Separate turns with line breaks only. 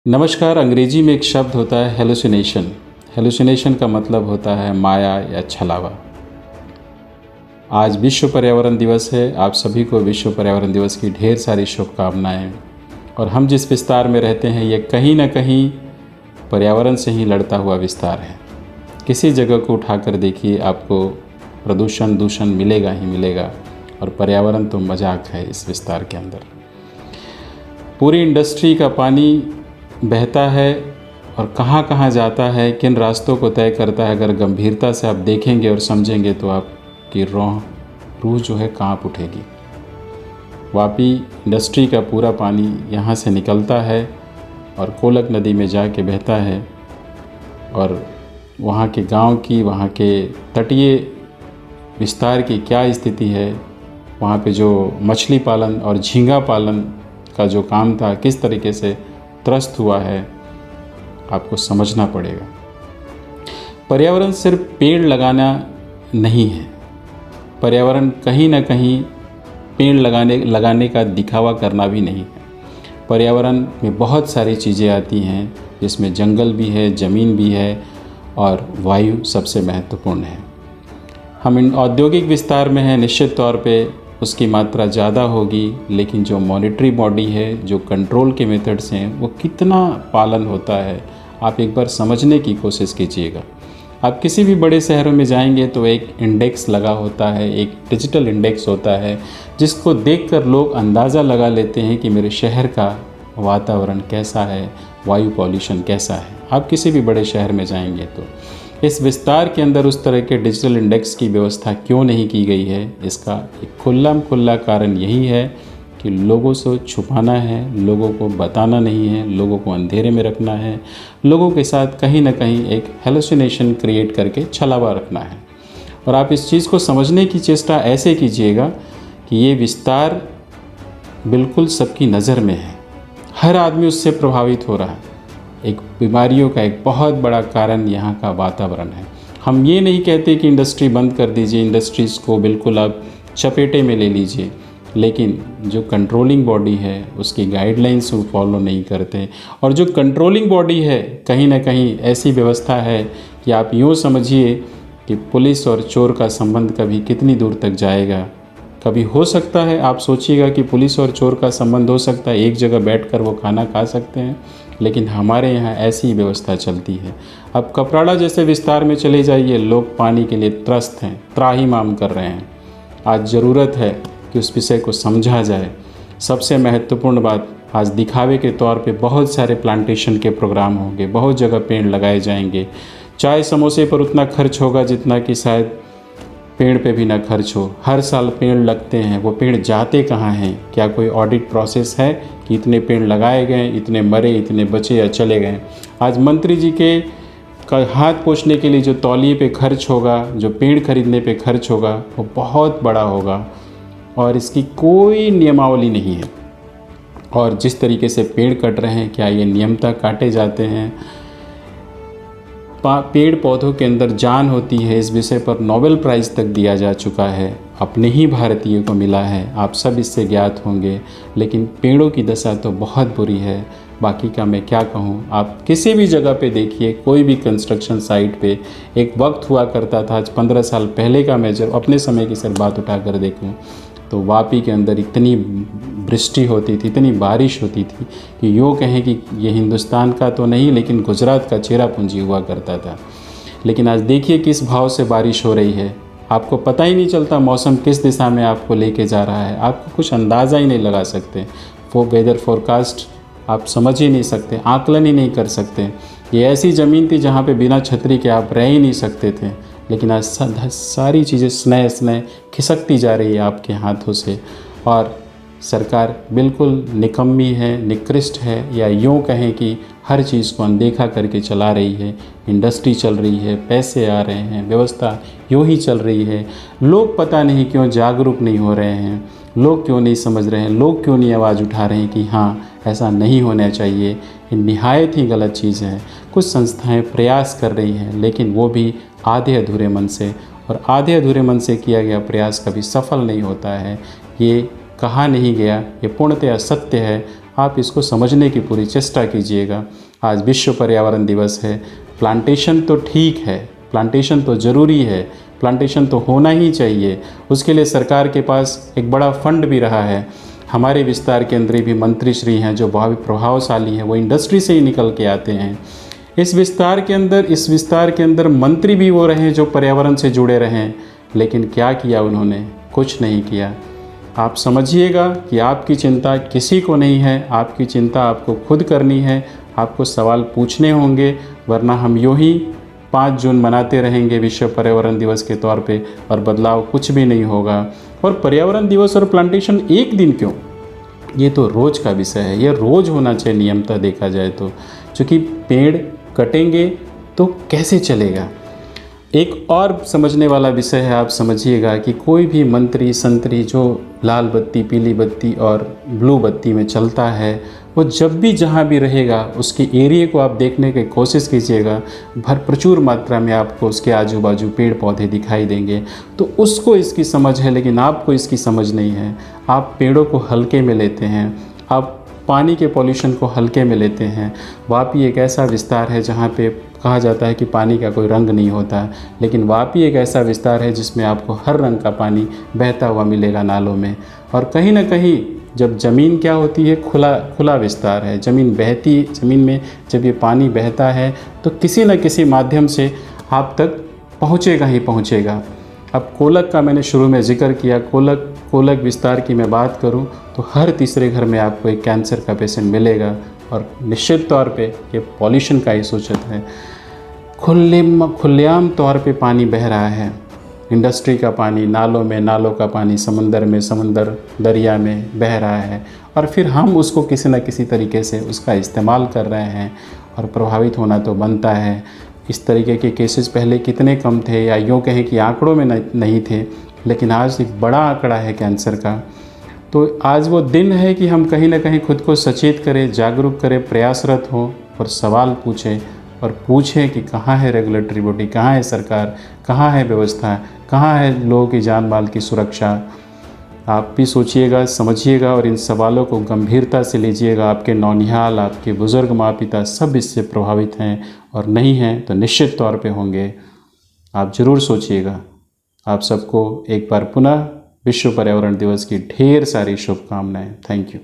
नमस्कार। अंग्रेजी में एक शब्द होता है हेलुसिनेशन। हेलुसिनेशन का मतलब होता है माया या छलावा। आज विश्व पर्यावरण दिवस है। आप सभी को विश्व पर्यावरण दिवस की ढेर सारी शुभकामनाएं। और हम जिस विस्तार में रहते हैं ये कहीं ना कहीं पर्यावरण से ही लड़ता हुआ विस्तार है। किसी जगह को उठाकर देखिए, आपको प्रदूषण दूषण मिलेगा ही मिलेगा। और पर्यावरण तो मजाक है इस विस्तार के अंदर। पूरी इंडस्ट्री का पानी बहता है और कहाँ कहाँ जाता है, किन रास्तों को तय करता है। अगर गंभीरता से आप देखेंगे और समझेंगे तो आपकी रूह जो है कांप उठेगी। वापी इंडस्ट्री का पूरा पानी यहाँ से निकलता है और कोलक नदी में जाके बहता है। और वहाँ के गांव की, वहाँ के तटीय विस्तार की क्या स्थिति है, वहाँ पे जो मछली पालन और झींगा पालन का जो काम था किस तरीके से त्रस्त हुआ है, आपको समझना पड़ेगा। पर्यावरण सिर्फ पेड़ लगाना नहीं है। पर्यावरण कहीं ना कहीं पेड़ लगाने का दिखावा करना भी नहीं है। पर्यावरण में बहुत सारी चीज़ें आती हैं, जिसमें जंगल भी है, ज़मीन भी है और वायु सबसे महत्वपूर्ण है। हम इन औद्योगिक विस्तार में हैं, निश्चित तौर पे उसकी मात्रा ज़्यादा होगी, लेकिन जो मॉनिटरी बॉडी है, जो कंट्रोल के मेथड्स हैं, वो कितना पालन होता है आप एक बार समझने की कोशिश कीजिएगा। आप किसी भी बड़े शहरों में जाएंगे तो एक इंडेक्स लगा होता है, एक डिजिटल इंडेक्स होता है, जिसको देखकर लोग अंदाज़ा लगा लेते हैं कि मेरे शहर का वातावरण कैसा है, वायु पॉल्यूशन कैसा है। आप किसी भी बड़े शहर में जाएंगे तो इस विस्तार के अंदर उस तरह के डिजिटल इंडेक्स की व्यवस्था क्यों नहीं की गई है, इसका एक खुला कारण यही है कि लोगों से छुपाना है, लोगों को बताना नहीं है, लोगों को अंधेरे में रखना है, लोगों के साथ कहीं ना कहीं एक हेलुसिनेशन क्रिएट करके छलावा रखना है। और आप इस चीज़ को समझने की चेष्टा ऐसे कीजिएगा कि ये विस्तार बिल्कुल सबकी नज़र में है, हर आदमी उससे प्रभावित हो रहा है। एक बीमारियों का एक बहुत बड़ा कारण यहाँ का वातावरण है। हम ये नहीं कहते कि इंडस्ट्री बंद कर दीजिए, इंडस्ट्रीज़ को बिल्कुल आप चपेटे में ले लीजिए, लेकिन जो कंट्रोलिंग बॉडी है उसकी गाइडलाइंस वो फॉलो नहीं करते। और जो कंट्रोलिंग बॉडी है कहीं ना कहीं ऐसी व्यवस्था है कि आप यूँ समझिए कि पुलिस और चोर का संबंध कभी कितनी दूर तक जाएगा। कभी हो सकता है, आप सोचिएगा कि पुलिस और चोर का संबंध हो सकता है, एक जगह बैठकर वो खाना खा सकते हैं, लेकिन हमारे यहाँ ऐसी व्यवस्था चलती है। अब कपराड़ा जैसे विस्तार में चले जाइए, लोग पानी के लिए त्रस्त हैं, त्राहिमाम कर रहे हैं। आज ज़रूरत है कि उस विषय को समझा जाए। सबसे महत्वपूर्ण बात, आज दिखावे के तौर पे बहुत सारे प्लांटेशन के प्रोग्राम होंगे, बहुत जगह पेड़ लगाए जाएंगे। चाय समोसे पर उतना खर्च होगा जितना कि शायद पेड़ पे भी ना खर्च हो। हर साल पेड़ लगते हैं, वो पेड़ जाते कहाँ हैं? क्या कोई ऑडिट प्रोसेस है कि इतने पेड़ लगाए गए, इतने मरे, इतने बचे या चले गए? आज मंत्री जी के हाथ पोंछने के लिए जो तौलिए पे खर्च होगा, जो पेड़ खरीदने पे खर्च होगा, वो बहुत बड़ा होगा और इसकी कोई नियमावली नहीं है। और जिस तरीके से पेड़ कट रहे हैं, क्या ये नियमतः काटे जाते हैं? पेड़ पौधों के अंदर जान होती है, इस विषय पर नोबेल प्राइज़ तक दिया जा चुका है, अपने ही भारतीय को मिला है, आप सब इससे ज्ञात होंगे। लेकिन पेड़ों की दशा तो बहुत बुरी है, बाकी का मैं क्या कहूँ। आप किसी भी जगह पे देखिए, कोई भी कंस्ट्रक्शन साइट पे एक वक्त हुआ करता था, आज 15 साल पहले का मैं जब अपने समय की सिर्फ बात उठा कर देखूँ तो वापी के अंदर इतनी वृष्टि होती थी, इतनी बारिश होती थी कि यूँ कहें कि ये हिंदुस्तान का तो नहीं, लेकिन गुजरात का चेरापूंजी हुआ करता था। लेकिन आज देखिए किस भाव से बारिश हो रही है, आपको पता ही नहीं चलता मौसम किस दिशा में आपको लेके जा रहा है। आपको कुछ अंदाज़ा ही नहीं लगा सकते। वेदर फोरकास्ट आप समझ ही नहीं सकते, आकलन ही नहीं कर सकते। ये ऐसी ज़मीन थी जहाँ पे बिना छतरी के आप रह ही नहीं सकते थे, लेकिन आज सारी चीज़ें स्नेह स्नेह खिसकती जा रही है आपके हाथों से। और सरकार बिल्कुल निकम्मी है, निकृष्ट है, या यूँ कहें कि हर चीज़ को अनदेखा करके चला रही है। इंडस्ट्री चल रही है, पैसे आ रहे हैं, व्यवस्था यूँ ही चल रही है। लोग पता नहीं क्यों जागरूक नहीं हो रहे हैं, लोग क्यों नहीं समझ रहे हैं, लोग क्यों नहीं आवाज़ उठा रहे हैं कि हाँ ऐसा नहीं होना चाहिए, ये निहायत ही गलत चीज़ है। कुछ संस्थाएं प्रयास कर रही हैं, लेकिन वो भी आधे अधूरे मन से, और आधे अधूरे मन से किया गया प्रयास कभी सफल नहीं होता है। ये कहा नहीं गया, ये पूर्णतः सत्य है। आप इसको समझने की पूरी चेष्टा कीजिएगा। आज विश्व पर्यावरण दिवस है। प्लांटेशन तो ठीक है, प्लांटेशन तो ज़रूरी है, प्लांटेशन तो होना ही चाहिए। उसके लिए सरकार के पास एक बड़ा फंड भी रहा है। हमारे विस्तार के अंदर भी मंत्री श्री हैं जो बहुत प्रभावशाली हैं, वो इंडस्ट्री से ही निकल के आते हैं। इस विस्तार के अंदर मंत्री भी वो रहे जो पर्यावरण से जुड़े रहें, लेकिन क्या किया उन्होंने? कुछ नहीं किया। आप समझिएगा कि आपकी चिंता किसी को नहीं है, आपकी चिंता आपको खुद करनी है। आपको सवाल पूछने होंगे, वरना हम यूँ ही 5 जून मनाते रहेंगे विश्व पर्यावरण दिवस के तौर पे और बदलाव कुछ भी नहीं होगा। और पर्यावरण दिवस और प्लांटेशन एक दिन क्यों, ये तो रोज़ का विषय है, ये रोज़ होना चाहिए नियमतः देखा जाए तो। क्योंकि पेड़ कटेंगे तो कैसे चलेगा। एक और समझने वाला विषय है, आप समझिएगा कि कोई भी मंत्री संतरी जो लाल बत्ती, पीली बत्ती और ब्लू बत्ती में चलता है, वो जब भी जहाँ भी रहेगा उसके एरिया को आप देखने की कोशिश कीजिएगा, प्रचुर मात्रा में आपको उसके आजू बाजू पेड़ पौधे दिखाई देंगे। तो उसको इसकी समझ है, लेकिन आपको इसकी समझ नहीं है। आप पेड़ों को हल्के में लेते हैं, आप पानी के पॉल्यूशन को हल्के में लेते हैं। वापी एक ऐसा विस्तार है जहाँ पे कहा जाता है कि पानी का कोई रंग नहीं होता, लेकिन वापी एक ऐसा विस्तार है जिसमें आपको हर रंग का पानी बहता हुआ मिलेगा नालों में। और कहीं ना कहीं जब ज़मीन क्या होती है, खुला विस्तार है, ज़मीन में जब ये पानी बहता है तो किसी न किसी माध्यम से आप तक पहुँचेगा ही पहुँचेगा। अब कोलक का मैंने शुरू में जिक्र किया, कोलक विस्तार की मैं बात करूं तो हर तीसरे घर में आपको एक कैंसर का पेशेंट मिलेगा। और निश्चित तौर पे ये पॉल्यूशन का ही सूचक है। खुलेआम तौर पे पानी बह रहा है, इंडस्ट्री का पानी नालों में, नालों का पानी समंदर में, समंदर दरिया में बह रहा है। और फिर हम उसको किसी न किसी तरीके से उसका इस्तेमाल कर रहे हैं और प्रभावित होना तो बनता है। इस तरीके के केसेस पहले कितने कम थे, या यूँ कहें कि आंकड़ों में नहीं थे, लेकिन आज एक बड़ा आंकड़ा है कैंसर का। तो आज वो दिन है कि हम कहीं ना कहीं खुद को सचेत करें, जागरूक करें, प्रयासरत हों और सवाल पूछें। और पूछें कि कहाँ है रेगुलेटरी बॉडी, कहाँ है सरकार, कहाँ है व्यवस्था, कहाँ है लोगों की जान माल की सुरक्षा। आप भी सोचिएगा, समझिएगा और इन सवालों को गंभीरता से लीजिएगा। आपके नौनिहाल, आपके बुज़ुर्ग माँ पिता सब इससे प्रभावित हैं, और नहीं हैं तो निश्चित तौर पे होंगे। आप ज़रूर सोचिएगा। आप सबको एक बार पुनः विश्व पर्यावरण दिवस की ढेर सारी शुभकामनाएं। Thank you.